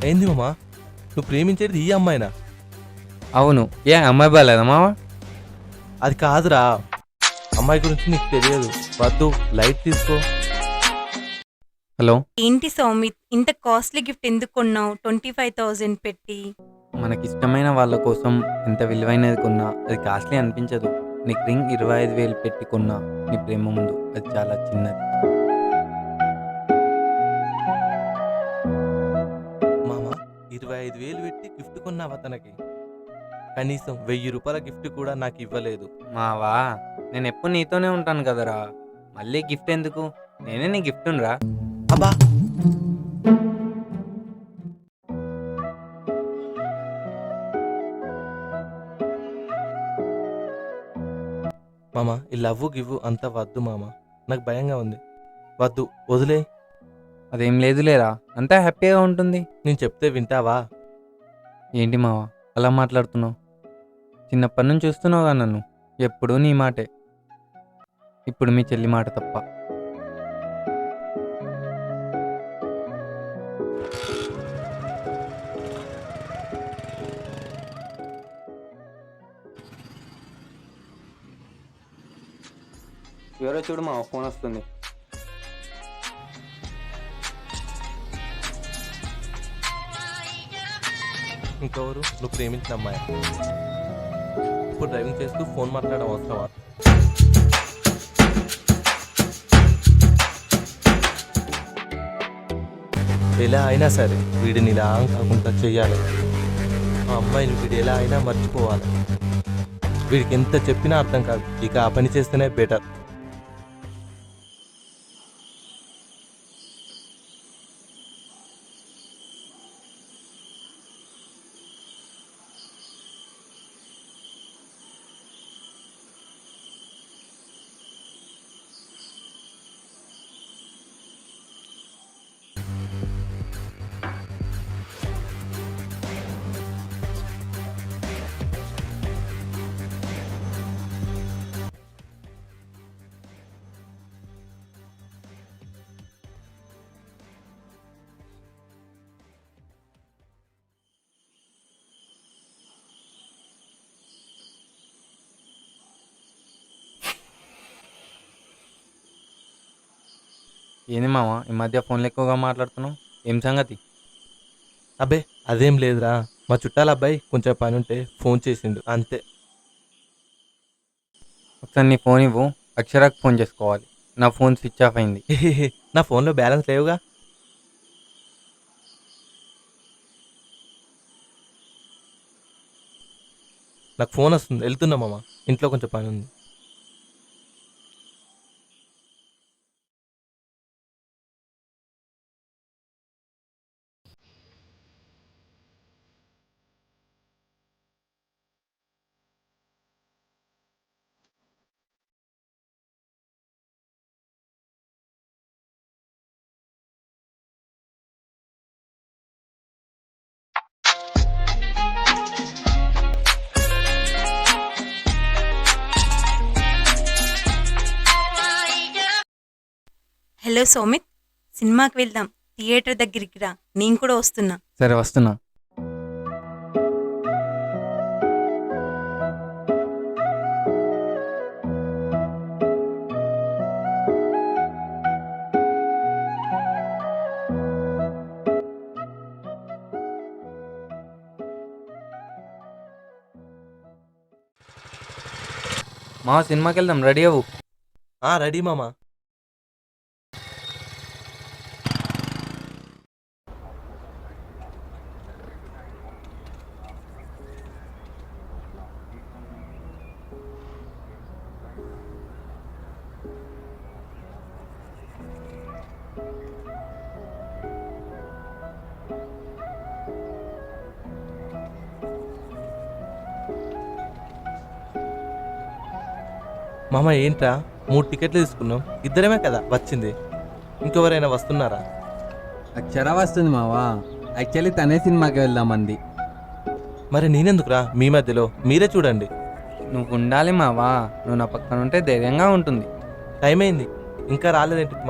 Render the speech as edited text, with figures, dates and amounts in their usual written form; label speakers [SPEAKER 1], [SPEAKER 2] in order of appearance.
[SPEAKER 1] ఏంది మామ, నువ్వు ప్రేమించేది ఈ అమ్మాయినా?
[SPEAKER 2] అవును. ఏ అమ్మాయి బాగాలేదా మావా?
[SPEAKER 1] అది కాదురా, అమ్మాయి గురించి నీకు తెలియదు. వద్దు, లైట్ తీసుకో.
[SPEAKER 2] హలో.
[SPEAKER 3] ఏంటి సౌమిత్, ఇంత కాస్ట్లీ గిఫ్ట్ ఎందుకు కొన్నావు 25,000 పెట్టి?
[SPEAKER 2] మనకిష్టమైన వాళ్ళ కోసం ఎంత విలువైనది కొన్నా అది కాస్ట్లీ అనిపించదు. నీకు రింగ్ 25,000 పెట్టి కొన్నా నీ ప్రేమ ముందు అది చాలా చిన్నది.
[SPEAKER 1] మామ, 25,000 పెట్టి గిఫ్ట్ కొన్నావా తనకి? కనీసం 1000 రూపాయల గిఫ్ట్ కూడా నాకు ఇవ్వలేదు.
[SPEAKER 2] మావా, నేను ఎప్పుడు నీతోనే ఉంటాను కదరా, మళ్ళీ గిఫ్ట్ ఎందుకు? నేనే నీ గిఫ్ట్ రా.
[SPEAKER 1] అబ్బా, మామ, ఈ లవ్వు గివ్వు అంతా వద్దు మామ, నాకు భయంగా ఉంది. వద్దు, వదిలే.
[SPEAKER 2] అదేం లేదులేరా, అంతా హ్యాపీగా ఉంటుంది.
[SPEAKER 1] నేను చెప్తే వింటావా?
[SPEAKER 2] ఏంటి మావా అలా మాట్లాడుతున్నావు? చిన్నప్పటి నుంచి చూస్తున్నావుగా నన్ను, ఎప్పుడూ నీ మాటే. ఇప్పుడు మీ చెల్లి మాట తప్ప. ఎవరో చూడు మా ఫోన్ వస్తుంది.
[SPEAKER 1] ఇంకెవరు? నువ్వు ప్రేమించిన అమ్మాయి. ఇప్పుడు డ్రైవింగ్ చేస్తూ ఫోన్ మాట్లాడడం అవసరమా? ఎలా అయినా సరే వీడిని ఇలా కాకుండా చెయ్యాలి. ఆ అమ్మాయిని వీడు ఎలా అయినా మర్చిపోవాలి. వీడికి ఎంత చెప్పినా అర్థం కాదు. ఇక ఆ పని చేస్తేనే బెటర్.
[SPEAKER 2] ఏంది మామ ఈ మధ్య ఫోన్లు ఎక్కువగా మాట్లాడుతున్నావు? ఏం సంగతి?
[SPEAKER 1] అబ్బే, అదేం లేదురా. మా చుట్టాల అబ్బాయి కొంచెం పని ఉంటే ఫోన్ చేసిండు, అంతే.
[SPEAKER 2] ఒకసారి నీ ఫోన్ ఇవ్వు, అక్షరాకు ఫోన్ చేసుకోవాలి. నా ఫోన్ స్విచ్ ఆఫ్ అయింది.
[SPEAKER 1] నా ఫోన్లో బ్యాలెన్స్ లేవుగా. నాకు ఫోన్ వస్తుంది, వెళ్తున్నా మామ. ఇంట్లో కొంచెం పని ఉంది.
[SPEAKER 3] హలో సౌమిత్, సినిమాకి వెళ్దాం. థియేటర్ దగ్గరికి రా, నేను కూడా వస్తున్నా.
[SPEAKER 2] సరే వస్తున్నా. మా సినిమాకి వెళ్దాం, రెడీ అవ్వు.
[SPEAKER 1] రెడీ మామ. మామ, ఏంట్రా 3 టికెట్లు తీసుకున్నాం, ఇద్దరమే కదా వచ్చింది. ఇంకెవరైనా వస్తున్నారా?
[SPEAKER 4] అక్షర వస్తుంది మావా. యాక్చువల్లీ తనే సినిమాకి వెళ్దామంది.
[SPEAKER 1] మరి నేనెందుకురా మీ మధ్యలో? మీరే చూడండి.
[SPEAKER 2] నువ్వు ఉండాలి మావా, నువ్వు నా పక్కన ఉంటే ధైర్యంగా ఉంటుంది.
[SPEAKER 1] టైం అయింది, ఇంకా రాలేదేంటి మామ?